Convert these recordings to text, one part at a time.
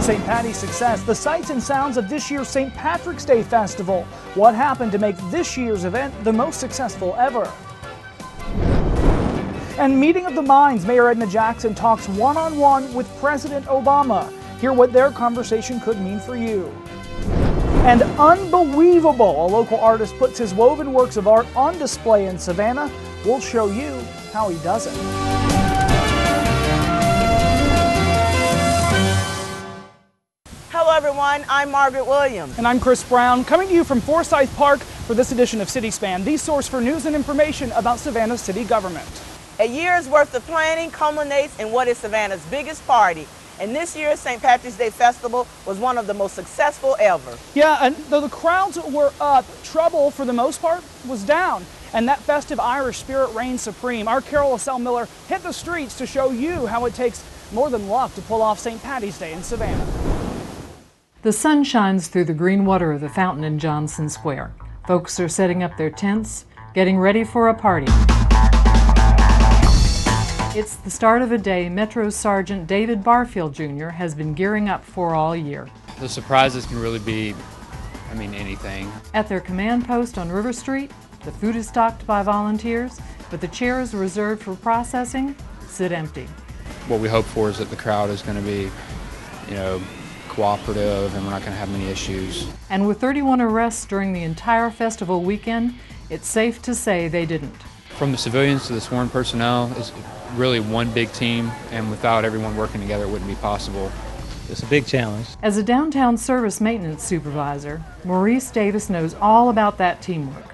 St. Patty's success, the sights and sounds of this year's St. Patrick's Day Festival. What happened to make this year's event the most successful ever? And meeting of the minds, Mayor Edna Jackson talks one-on-one with President Obama. Hear what their conversation could mean for you. And Unbe'weave'able, a local artist puts his woven works of art on display in Savannah. We'll show you how he does it. Hello everyone, I'm Margaret Williams. And I'm Chris Brown, coming to you from Forsyth Park for this edition of City Span, the source for news and information about Savannah's city government. A year's worth of planning culminates in what is Savannah's biggest party. And this year's St. Patrick's Day Festival was one of the most successful ever. Yeah, and though the crowds were up, trouble for the most part was down. And that festive Irish spirit reigned supreme. Our Carol Miller hit the streets to show you how it takes more than luck to pull off St. Patty's Day in Savannah. The sun shines through the green water of the fountain in Johnson Square. Folks are setting up their tents, getting ready for a party. It's the start of a day Metro Sergeant David Barfield Jr. has been gearing up for all year. The surprises can really be, anything. At their command post on River Street, the food is stocked by volunteers, but the chairs reserved for processing sit empty. What we hope for is that the crowd is going to be, cooperative and we're not going to have many issues. And with 31 arrests during the entire festival weekend, it's safe to say they didn't. From the civilians to the sworn personnel, it's really one big team, and without everyone working together, it wouldn't be possible. It's a big challenge. As a downtown service maintenance supervisor, Maurice Davis knows all about that teamwork.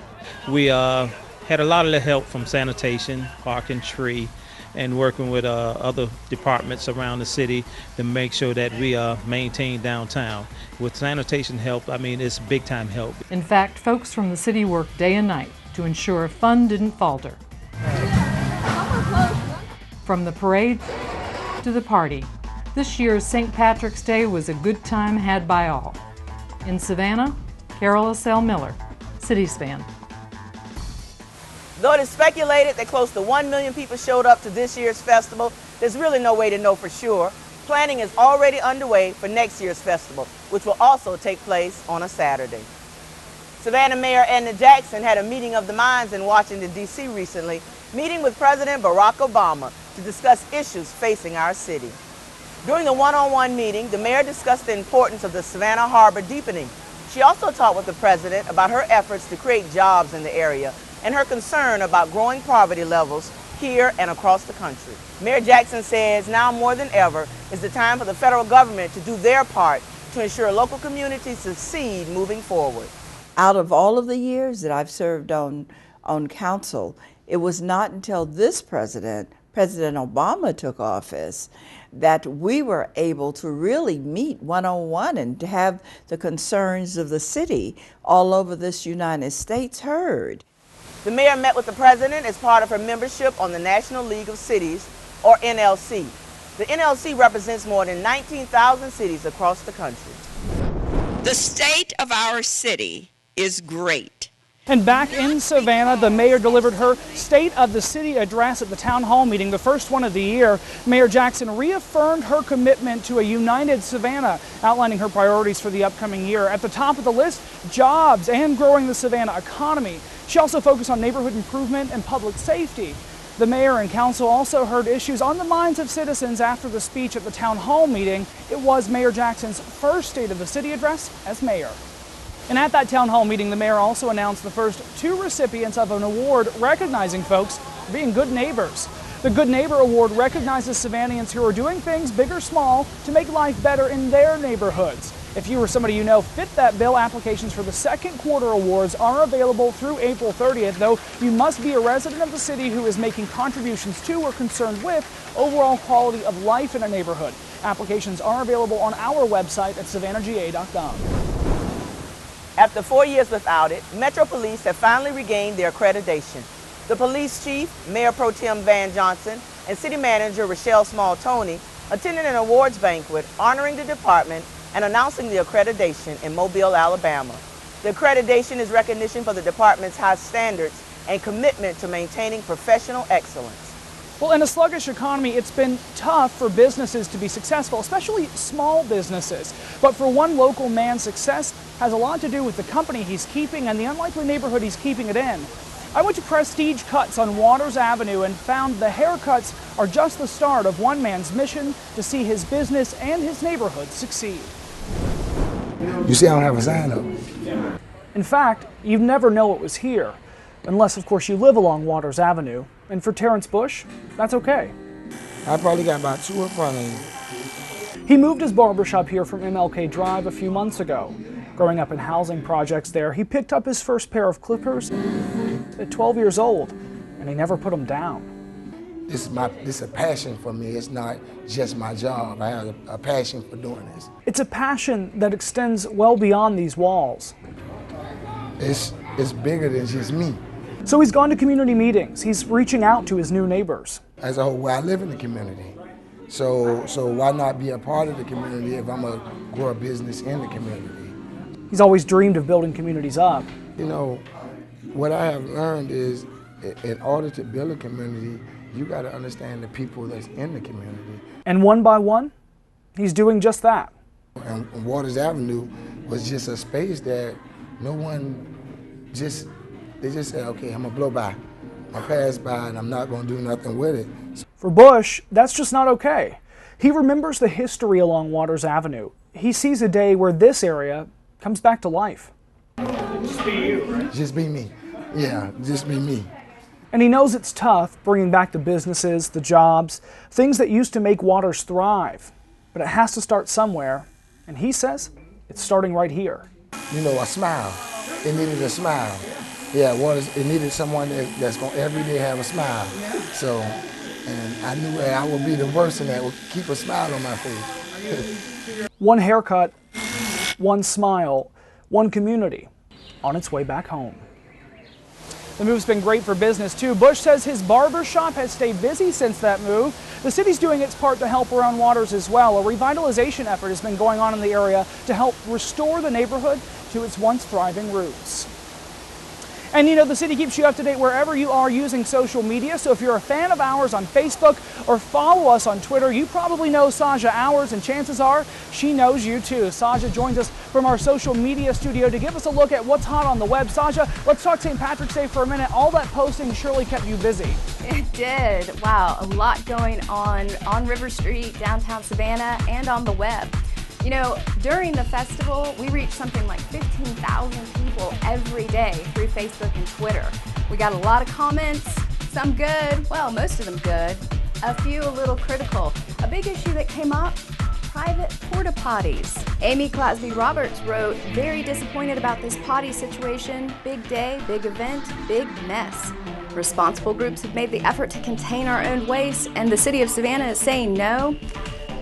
We had a lot of help from sanitation, park and tree, and working with other departments around the city to make sure that we maintain downtown. With sanitation help, it's big time help. In fact, folks from the city work day and night to ensure fun didn't falter. From the parade to the party, this year's St. Patrick's Day was a good time had by all. In Savannah, Carol Miller, City Span. Though it is speculated that close to 1 million people showed up to this year's festival, there's really no way to know for sure. Planning is already underway for next year's festival, which will also take place on a Saturday. Savannah Mayor Edna Jackson had a meeting of the minds in Washington, D.C. recently, meeting with President Barack Obama to discuss issues facing our city. During the one-on-one meeting, the mayor discussed the importance of the Savannah Harbor deepening. She also talked with the president about her efforts to create jobs in the area and her concern about growing poverty levels here and across the country. Mayor Jackson says now more than ever is the time for the federal government to do their part to ensure local communities succeed moving forward. Out of all of the years that I've served on council, it was not until this President Obama took office, that we were able to really meet one-on-one and to have the concerns of the city all over this United States heard. The mayor met with the president as part of her membership on the National League of Cities, or NLC. The NLC represents more than 19,000 cities across the country. The state of our city is great. And back in Savannah, the mayor delivered her State of the City address at the town hall meeting, the first one of the year. Mayor Jackson reaffirmed her commitment to a united Savannah, outlining her priorities for the upcoming year. At the top of the list, jobs and growing the Savannah economy. She also focused on neighborhood improvement and public safety. The mayor and council also heard issues on the minds of citizens after the speech at the town hall meeting. It was Mayor Jackson's first State of the City address as mayor. And at that town hall meeting, the mayor also announced the first 2 recipients of an award recognizing folks for being good neighbors. The Good Neighbor Award recognizes Savannians who are doing things, big or small, to make life better in their neighborhoods. If you or somebody you know fit that bill, applications for the second quarter awards are available through April 30th, though you must be a resident of the city who is making contributions to or concerned with overall quality of life in a neighborhood. Applications are available on our website at savannahga.com. After 4 years without it, Metro Police have finally regained their accreditation. The police chief, Mayor Pro Tem Van Johnson, and City Manager Rochelle Small-Toney attended an awards banquet honoring the department and announcing the accreditation in Mobile, Alabama. The accreditation is recognition for the department's high standards and commitment to maintaining professional excellence. Well, in a sluggish economy, it's been tough for businesses to be successful, especially small businesses. But for one local man's success has a lot to do with the company he's keeping and the unlikely neighborhood he's keeping it in. I went to Prestige Cuts on Waters Avenue and found the haircuts are just the start of one man's mission to see his business and his neighborhood succeed. You see, I don't have a sign up. In fact, you'd never know it was here, unless, of course, you live along Waters Avenue. And for Terrence Bush, that's okay. I probably got about 2 in front of me. He moved his barbershop here from MLK Drive a few months ago. Growing up in housing projects there, he picked up his first pair of clippers at 12 years old, and he never put them down. This is a passion for me. It's not just my job. I have a passion for doing this. It's a passion that extends well beyond these walls. It's bigger than just me. So he's gone to community meetings. He's reaching out to his new neighbors. As a whole, I live in the community. So why not be a part of the community if I'm going to grow a business in the community? He's always dreamed of building communities up. You know, what I have learned is in order to build a community, you got to understand the people that's in the community. And one by one, he's doing just that. And Waters Avenue was just a space that no one they just said, okay, I'm gonna blow by. I'll pass by and I'm not gonna do nothing with it. For Bush, that's just not okay. He remembers the history along Waters Avenue. He sees a day where this area comes back to life. Just be you, right? Just be me. Yeah, just be me. And he knows it's tough bringing back the businesses, the jobs, things that used to make Waters thrive. But it has to start somewhere, and he says it's starting right here. You know, a smile. It needed a smile. Yeah, it needed someone that's going to every day have a smile. So, and I knew that I would be the person that would keep a smile on my face. One haircut, one smile, one community on its way back home. The move's been great for business too. Bush says his barber shop has stayed busy since that move. The city's doing its part to help around Waters as well. A revitalization effort has been going on in the area to help restore the neighborhood to its once thriving roots. And you know, the city keeps you up to date wherever you are using social media. So if you're a fan of ours on Facebook or follow us on Twitter, you probably know Saja Hours, and chances are she knows you too. Saja joins us from our social media studio to give us a look at what's hot on the web. Saja, let's talk St. Patrick's Day for a minute. All that posting surely kept you busy. It did. Wow, a lot going on River Street, downtown Savannah, and on the web. You know, during the festival, we reached something like 15,000 people every day through Facebook and Twitter. We got a lot of comments, some good, well, most of them good, a few a little critical. A big issue that came up, private porta potties. Amy Clasby Roberts wrote, very disappointed about this potty situation. Big day, big event, big mess. Responsible groups have made the effort to contain our own waste, and the city of Savannah is saying no.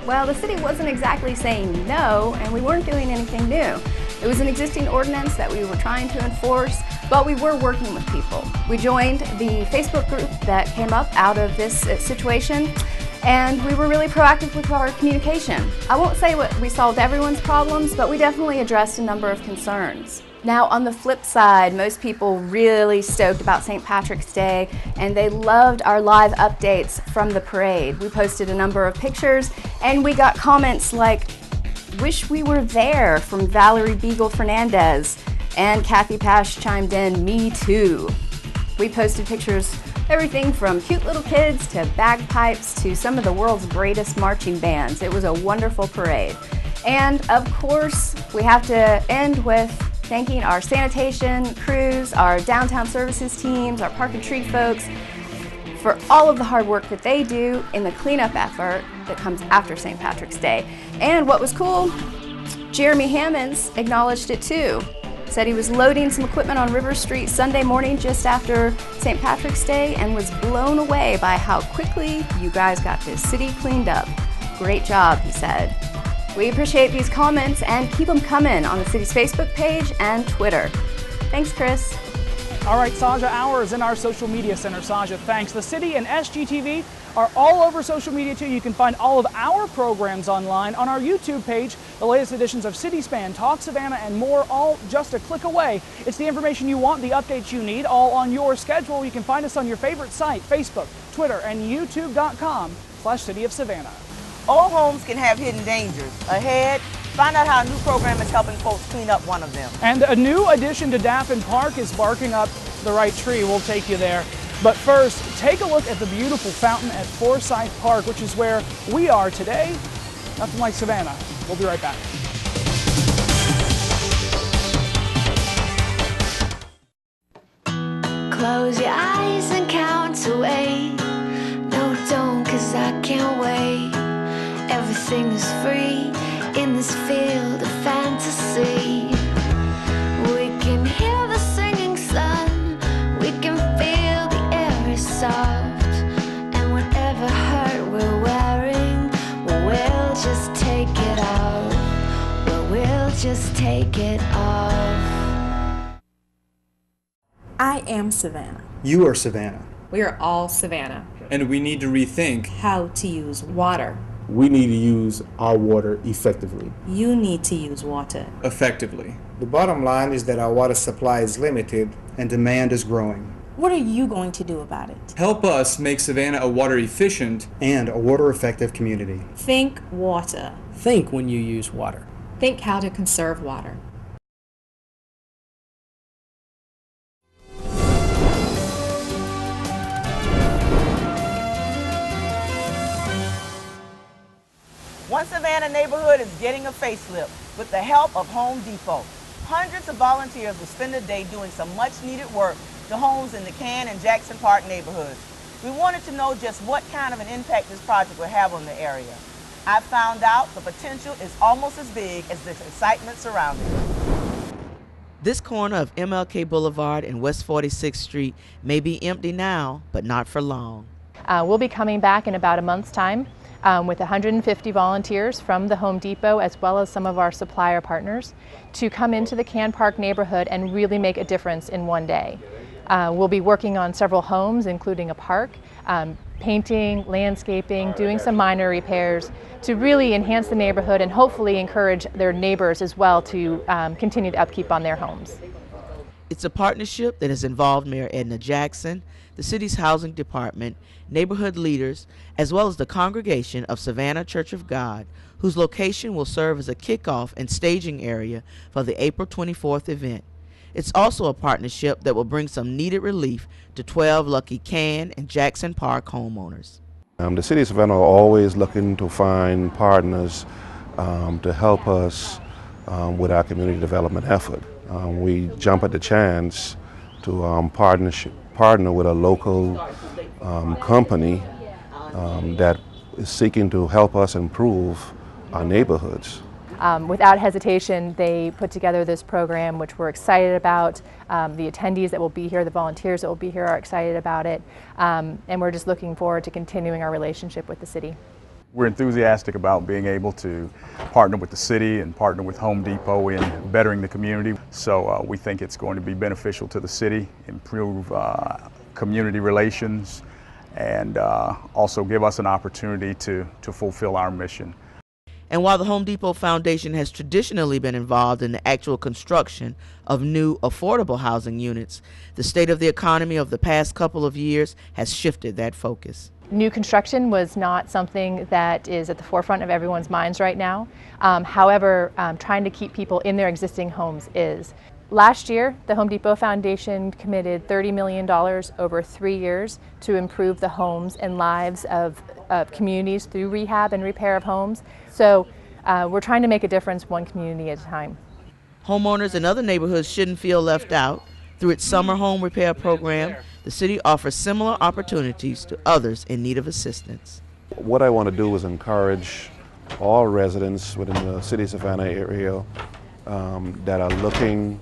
Well, the city wasn't exactly saying no, and we weren't doing anything new. It was an existing ordinance that we were trying to enforce, but we were working with people. We joined the Facebook group that came up out of this situation, and we were really proactive with our communication. I won't say we solved everyone's problems, but we definitely addressed a number of concerns. Now, on the flip side, most people really stoked about St. Patrick's Day, and they loved our live updates from the parade. We posted a number of pictures, and we got comments like, wish we were there, from Valerie Beagle Fernandez, and Kathy Pash chimed in, me too. We posted pictures, everything from cute little kids to bagpipes to some of the world's greatest marching bands. It was a wonderful parade. And of course, we have to end with thanking our sanitation crews, our downtown services teams, our park and tree folks for all of the hard work that they do in the cleanup effort that comes after St. Patrick's Day. And what was cool, Jeremy Hammonds acknowledged it too. Said he was loading some equipment on River Street Sunday morning just after St. Patrick's Day and was blown away by how quickly you guys got this city cleaned up. Great job, he said. We appreciate these comments and keep them coming on the city's Facebook page and Twitter. Thanks, Chris. All right, Saja Hours in our social media center. Saja, thanks. The city and SGTV are all over social media too. You can find all of our programs online on our YouTube page. The latest editions of City Span, Talk Savannah, and more, all just a click away. It's the information you want, the updates you need, all on your schedule. You can find us on your favorite site, Facebook, Twitter, and youtube.com/City of Savannah. Old homes can have hidden dangers. Ahead, find out how a new program is helping folks clean up one of them. And a new addition to Daffin Park is barking up the right tree. We'll take you there. But first, take a look at the beautiful fountain at Forsyth Park, which is where we are today. Nothing like Savannah. We'll be right back. Close your eyes and count away. No, don't, 'cause I can't wait. Everything is free in this field of fantasy. We can hear the singing sun. We can feel the air is soft. And whatever hurt we're wearing, we'll just take it off. Well, we'll just take it off. I am Savannah. You are Savannah. We are all Savannah. And we need to rethink how to use water. We need to use our water effectively. You need to use water effectively. The bottom line is that our water supply is limited and demand is growing. What are you going to do about it? Help us make Savannah a water efficient and a water effective community. Think water. Think when you use water. Think how to conserve water. One Savannah neighborhood is getting a facelift with the help of Home Depot. Hundreds of volunteers will spend a day doing some much needed work to homes in the Can and Jackson Park neighborhoods. We wanted to know just what kind of an impact this project will have on the area. I found out the potential is almost as big as the excitement surrounding it. This corner of MLK Boulevard and West 46th Street may be empty now, but not for long. We'll be coming back in about a month's time with 150 volunteers from the Home Depot as well as some of our supplier partners to come into the Can Park neighborhood and really make a difference in one day. We'll be working on several homes, including a park, painting, landscaping, doing some minor repairs to really enhance the neighborhood and hopefully encourage their neighbors as well to continue the upkeep on their homes. It's a partnership that has involved Mayor Edna Jackson, the city's housing department, neighborhood leaders, as well as the congregation of Savannah Church of God, whose location will serve as a kickoff and staging area for the April 24th event. It's also a partnership that will bring some needed relief to 12 lucky Can and Jackson Park homeowners. The city of Savannah are always looking to find partners to help us with our community development effort. We jump at the chance to partner with a local company that is seeking to help us improve our neighborhoods. Without hesitation, they put together this program, which we're excited about. The attendees that will be here, the volunteers that will be here are excited about it, and we're just looking forward to continuing our relationship with the city. We're enthusiastic about being able to partner with the city and partner with Home Depot in bettering the community. So we think it's going to be beneficial to the city, improve community relations, and also give us an opportunity to fulfill our mission. And while the Home Depot Foundation has traditionally been involved in the actual construction of new affordable housing units, the state of the economy of the past couple of years has shifted that focus. New construction was not something that is at the forefront of everyone's minds right now. However, trying to keep people in their existing homes is. Last year, the Home Depot Foundation committed $30 million over 3 years to improve the homes and lives of communities through rehab and repair of homes. So we're trying to make a difference one community at a time. Homeowners in other neighborhoods shouldn't feel left out. Through its summer home repair program, the city offers similar opportunities to others in need of assistance. What I want to do is encourage all residents within the city of Savannah area that are looking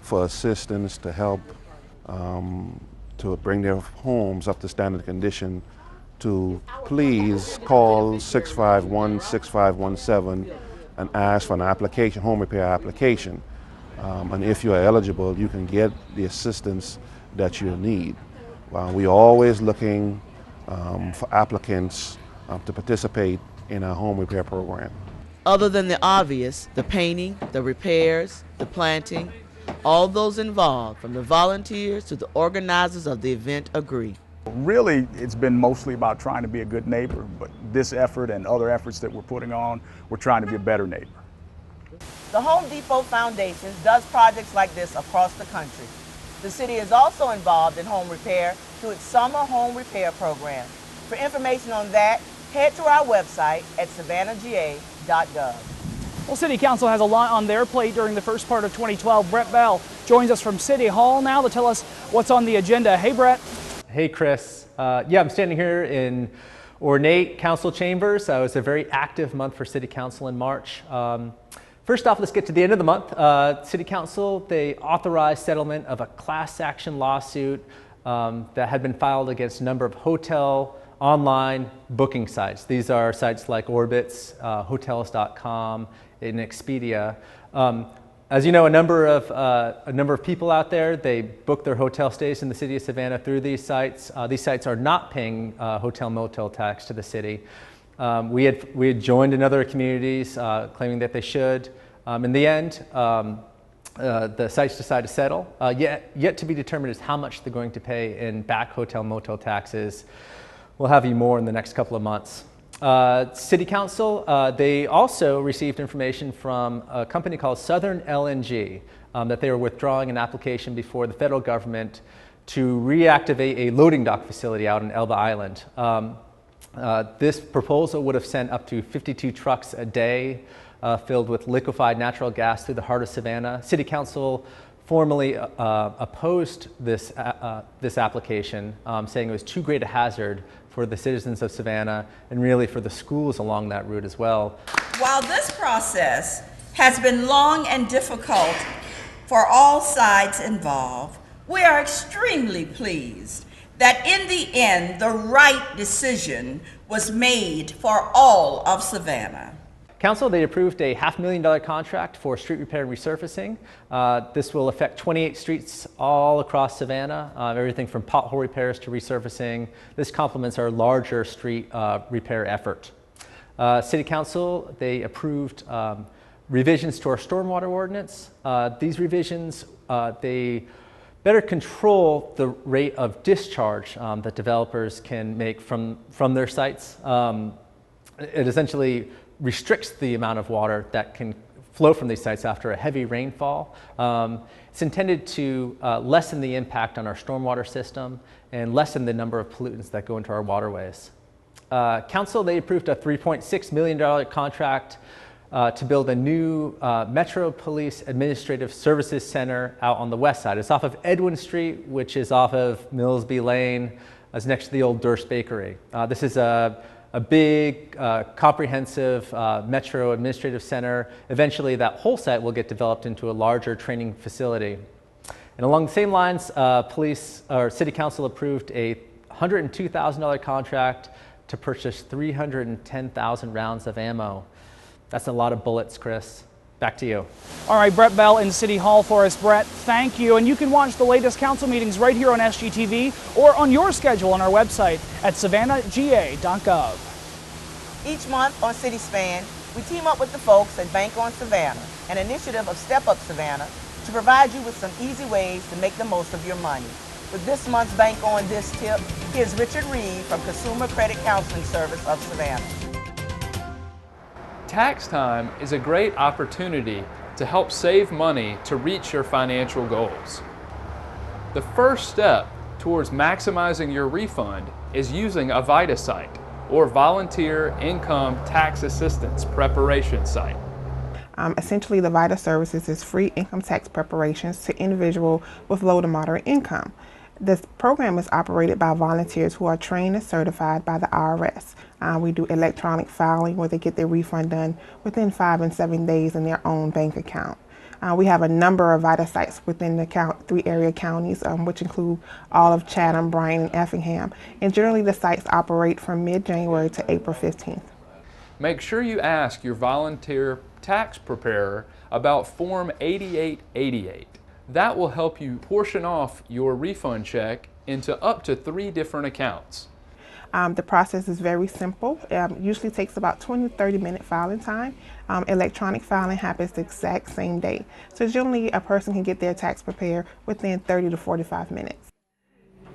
for assistance to help to bring their homes up to standard condition to please call 651-6517 and ask for an application, home repair application. And if you are eligible, you can get the assistance that you need. We're always looking for applicants to participate in our home repair program. Other than the obvious, the painting, the repairs, the planting, all those involved, from the volunteers to the organizers of the event, agree. Really, it's been mostly about trying to be a good neighbor, but this effort and other efforts that we're putting on, we're trying to be a better neighbor. The Home Depot Foundation does projects like this across the country. The city is also involved in home repair through its summer home repair program. For information on that, head to our website at savannahga.gov. Well, City Council has a lot on their plate during the first part of 2012. Brett Bell joins us from City Hall now to tell us what's on the agenda. Hey, Brett. Hey, Chris. Yeah, I'm standing here in ornate council chambers. It was a very active month for City Council in March. First off, let's get to the end of the month. City Council, they authorized settlement of a class action lawsuit that had been filed against a number of hotel online booking sites. These are sites like Orbitz, Hotels.com, and Expedia. As you know, a number of people out there, they book their hotel stays in the city of Savannah through these sites. These sites are not paying hotel motel tax to the city. We had joined in other communities claiming that they should. In the end, the sites decided to settle. Yet to be determined is how much they're going to pay in back hotel motel taxes. We'll have you more in the next couple of months. City Council, they also received information from a company called Southern LNG that they were withdrawing an application before the federal government to reactivate a loading dock facility out in Elba Island. This proposal would have sent up to 52 trucks a day filled with liquefied natural gas through the heart of Savannah. City Council formally opposed this application, saying it was too great a hazard for the citizens of Savannah and really for the schools along that route as well. While this process has been long and difficult for all sides involved, we are extremely pleased that in the end, the right decision was made for all of Savannah. Council, they approved a $500,000 contract for street repair and resurfacing. This will affect 28 streets all across Savannah, everything from pothole repairs to resurfacing. This complements our larger street repair effort. City Council, they approved revisions to our stormwater ordinance. These revisions, they better control the rate of discharge that developers can make from their sites. It essentially restricts the amount of water that can flow from these sites after a heavy rainfall. It's intended to lessen the impact on our stormwater system and lessen the number of pollutants that go into our waterways. Council, they approved a $3.6 million contract to build a new Metro Police Administrative Services Center out on the west side. It's off of Edwin Street, which is off of Millsby Lane. It's next to the old Durst Bakery. This is a big, comprehensive Metro Administrative Center. Eventually, that whole site will get developed into a larger training facility. And along the same lines, City Council approved a $102,000 contract to purchase 310,000 rounds of ammo. That's a lot of bullets, Chris. Back to you. All right, Brett Bell in City Hall for us. Brett, thank you. And you can watch the latest council meetings right here on SGTV or on your schedule on our website at savannahga.gov. Each month on City Span, we team up with the folks at Bank on Savannah, an initiative of Step Up Savannah, to provide you with some easy ways to make the most of your money. With this month's Bank on This tip, here's Richard Reed from Consumer Credit Counseling Service of Savannah. Tax time is a great opportunity to help save money to reach your financial goals. The first step towards maximizing your refund is using a VITA site, or Volunteer Income Tax Assistance Preparation Site. Essentially, the VITA services is free income tax preparations to individuals with low to moderate income. This program is operated by volunteers who are trained and certified by the IRS. We do electronic filing where they get their refund done within 5 and 7 days in their own bank account. We have a number of VITA sites within the 3 area counties, which include all of Chatham, Bryan, and Effingham. And generally the sites operate from mid-January to April 15th. Make sure you ask your volunteer tax preparer about Form 8888. That will help you portion off your refund check into up to 3 different accounts. The process is very simple. Usually takes about 20 to 30-minute filing time. Electronic filing happens the exact same day. So generally, a person can get their tax prepared within 30 to 45 minutes.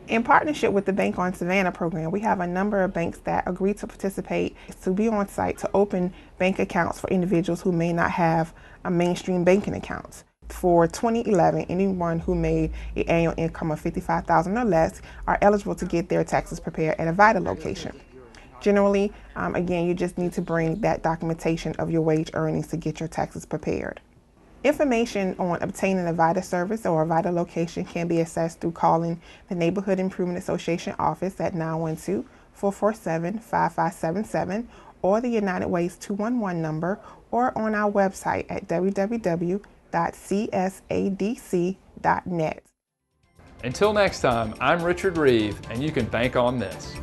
In partnership with the Bank on Savannah program, we have a number of banks that agree to participate to be on site to open bank accounts for individuals who may not have a mainstream banking accounts. For 2011, anyone who made an annual income of $55,000 or less are eligible to get their taxes prepared at a VITA location. Generally, again, you just need to bring that documentation of your wage earnings to get your taxes prepared. Information on obtaining a VITA service or a VITA location can be accessed through calling the Neighborhood Improvement Association office at 912-447-5577 or the United Way's 211 number, or on our website at www.csadc.net. Until next time, I'm Richard Reeve, and you can bank on this.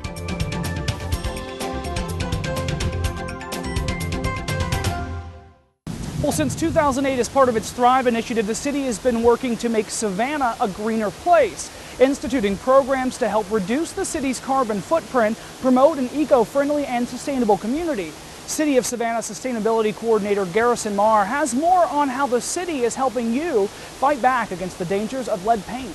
Well, since 2008, as part of its Thrive initiative, the city has been working to make Savannah a greener place, instituting programs to help reduce the city's carbon footprint, promote an eco-friendly and sustainable community. City of Savannah Sustainability Coordinator Garrison Marr has more on how the city is helping you fight back against the dangers of lead paint.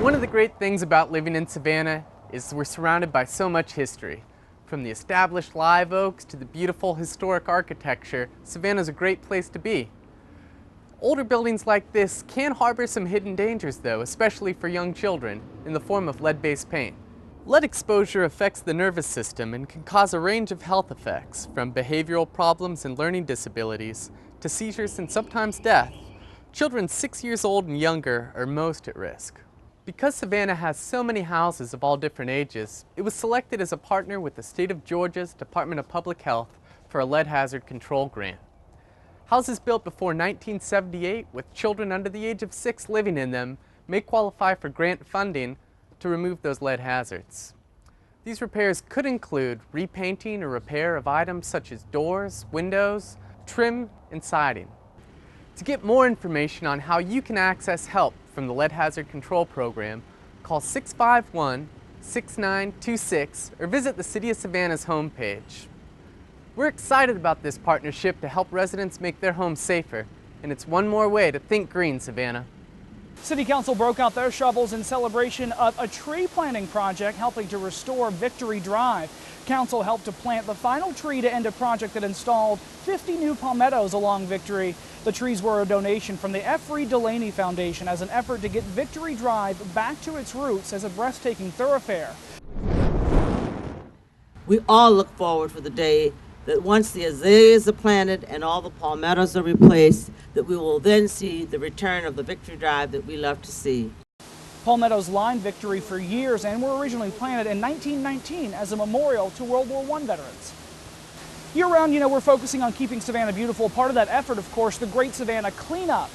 One of the great things about living in Savannah is we're surrounded by so much history. From the established live oaks to the beautiful historic architecture, Savannah's a great place to be. Older buildings like this can harbor some hidden dangers though, especially for young children, in the form of lead-based paint. Lead exposure affects the nervous system and can cause a range of health effects, from behavioral problems and learning disabilities to seizures and sometimes death. Children 6 years old and younger are most at risk. Because Savannah has so many houses of all different ages, it was selected as a partner with the state of Georgia's Department of Public Health for a lead hazard control grant. Houses built before 1978 with children under the age of 6 living in them may qualify for grant funding to remove those lead hazards. These repairs could include repainting or repair of items such as doors, windows, trim, and siding. To get more information on how you can access help from the Lead Hazard Control Program, call 651-6926 or visit the City of Savannah's homepage. We're excited about this partnership to help residents make their homes safer, and it's one more way to think green, Savannah. City Council broke out their shovels in celebration of a tree planting project helping to restore Victory Drive. Council helped to plant the final tree to end a project that installed 50 new palmettos along Victory. The trees were a donation from the F. Reed Delaney Foundation as an effort to get Victory Drive back to its roots as a breathtaking thoroughfare. We all look forward for the day that once the azaleas are planted and all the palmettos are replaced, that we will then see the return of the Victory Drive that we love to see. Palmettos lined Victory for years and were originally planted in 1919 as a memorial to World War I veterans. Year-round, we're focusing on keeping Savannah beautiful. Part of that effort, of course, the Great Savannah Cleanup.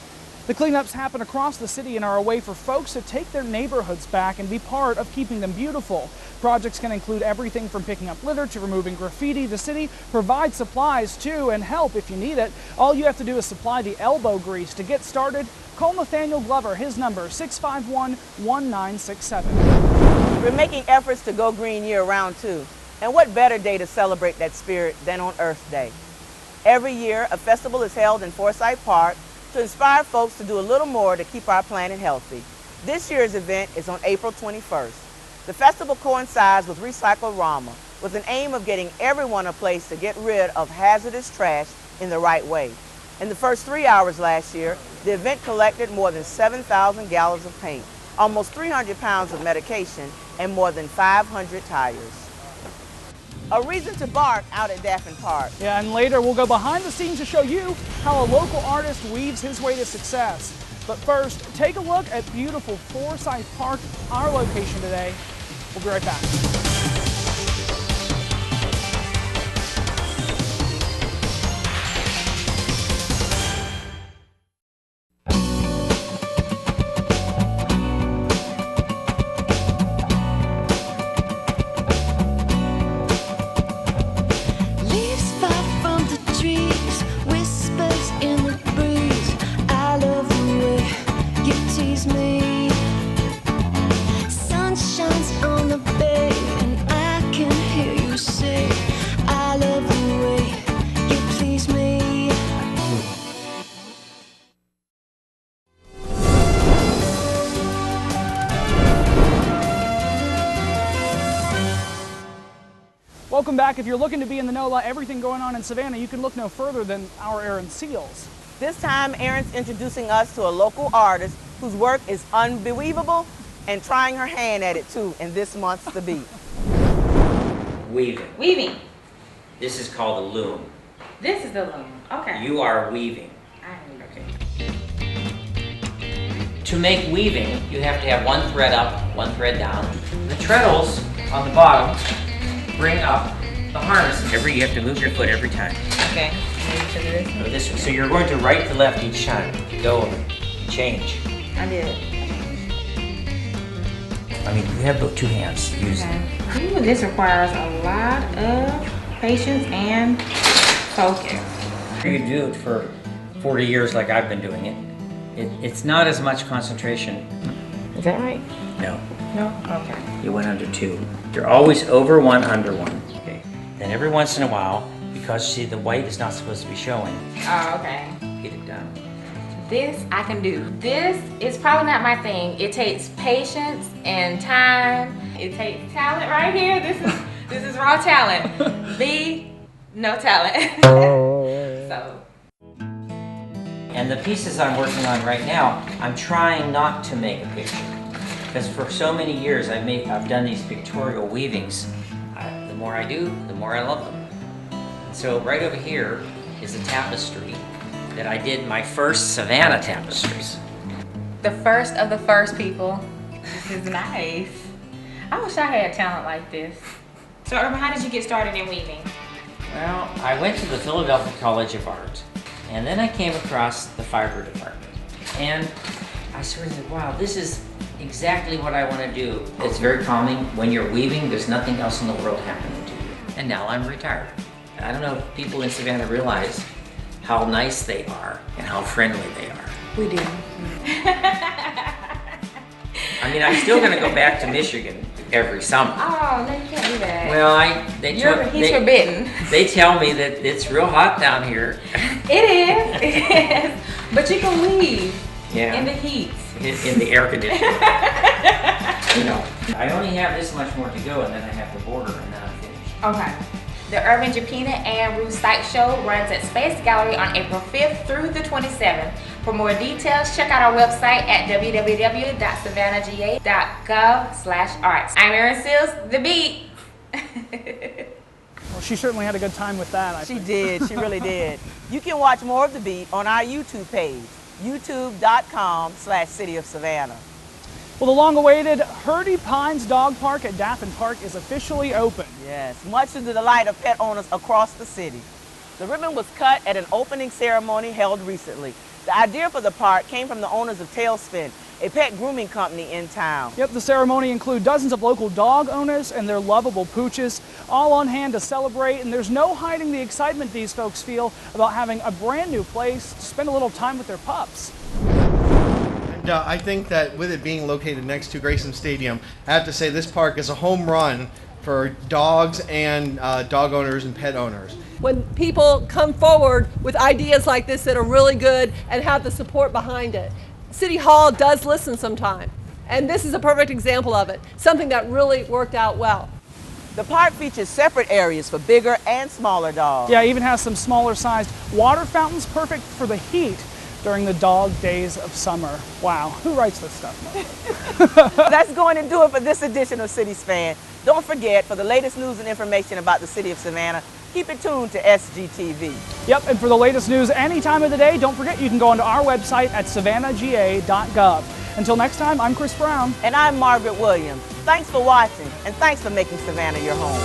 The cleanups happen across the city and are a way for folks to take their neighborhoods back and be part of keeping them beautiful. Projects can include everything from picking up litter to removing graffiti. The city provides supplies too and help if you need it. All you have to do is supply the elbow grease. To get started, call Nathaniel Glover. His number, 651-1967. We're making efforts to go green year-round too. And what better day to celebrate that spirit than on Earth Day? Every year, a festival is held in Forsyth Park to inspire folks to do a little more to keep our planet healthy. This year's event is on April 21st. The festival coincides with Recycle-Rama with an aim of getting everyone a place to get rid of hazardous trash in the right way. In the first 3 hours last year, the event collected more than 7,000 gallons of paint, almost 300 pounds of medication, and more than 500 tires. A reason to bark out at Daffin Park. Yeah, and later we'll go behind the scenes to show you how a local artist weaves his way to success. But first, take a look at beautiful Forsyth Park, our location today. We'll be right back. Sun shines on the bay. welcome back. If you're looking to be in the know about everything going on in Savannah, you can look no further than our Erin Seals. This time, Erin's introducing us to a local artist whose work is unbe'weave'able and trying her hand at it too in this month's The Beat. Weaving. Weaving. This is called a loom. This is the loom. Okay. You are weaving. Okay. To make weaving, you have to have one thread up, one thread down. The treadles on the bottom bring up the harness. You have to move your foot every time. Okay. Go this way. So you're going to right to left each time. Go and change. I did. I mean, you have both two hands. Use them. Ooh, this requires a lot of patience and focus. You do it for 40 years like I've been doing it. It's not as much concentration. Is that right? No. No? Okay. You went under two. You're always over one, under one. Okay. Then every once in a while, because see the white is not supposed to be showing. Oh, okay. Get it done. This I can do. This is probably not my thing. It takes patience and time. It takes talent right here. This is raw talent. B, no talent. So. And the pieces I'm working on right now, I'm trying not to make a picture. Because for so many years I've done these pictorial weavings. The more I do, the more I love them. So right over here is a tapestry that I did my first Savannah tapestries. The first of the first people. This is nice. I wish I had talent like this. So Urban, how did you get started in weaving? Well, I went to the Philadelphia College of Art, and then I came across the fiber department. And I sort of said, wow, this is exactly what I want to do. It's very calming. When you're weaving, there's nothing else in the world happening to you. And now I'm retired. I don't know if people in Savannah realize how nice they are and how friendly they are. We do. I mean, I'm still going to go back to Michigan every summer. Oh, no, you can't do that. Well, he's forbidden. They tell me that it's real hot down here. It is. It is. But you can weave in the heat. In the air conditioning. You know, I only have this much more to go, and then I have the border, and then I'm finished. Okay. The Urban Japina and Ruth Sykes Show runs at Space Gallery on April 5th through the 27th. For more details, check out our website at www.savannahga.gov/arts. I'm Erin Seals, The Beat. Well, she certainly had a good time with that. She did. She really did. You can watch more of The Beat on our YouTube page, youtube.com/City of Savannah. Well, the long-awaited Hurdy Pines Dog Park at Daffin Park is officially open. Yes, much to the delight of pet owners across the city. The ribbon was cut at an opening ceremony held recently. The idea for the park came from the owners of Tailspin, a pet grooming company in town. Yep, the ceremony included dozens of local dog owners and their lovable pooches, all on hand to celebrate, and there's no hiding the excitement these folks feel about having a brand new place to spend a little time with their pups. I think that with it being located next to Grayson Stadium, I have to say this park is a home run for dogs and dog owners and pet owners. When people come forward with ideas like this that are really good and have the support behind it, City Hall does listen sometimes. And this is a perfect example of it, something that really worked out well. The park features separate areas for bigger and smaller dogs. Yeah, it even has some smaller sized water fountains, perfect for the heat during the dog days of summer. Wow, who writes this stuff, Margaret? That's going to do it for this edition of City Span. Don't forget, for the latest news and information about the city of Savannah, keep it tuned to SGTV. Yep, and for the latest news any time of the day, don't forget you can go onto our website at savannahga.gov. Until next time, I'm Chris Brown. And I'm Margaret Williams. Thanks for watching, and thanks for making Savannah your home.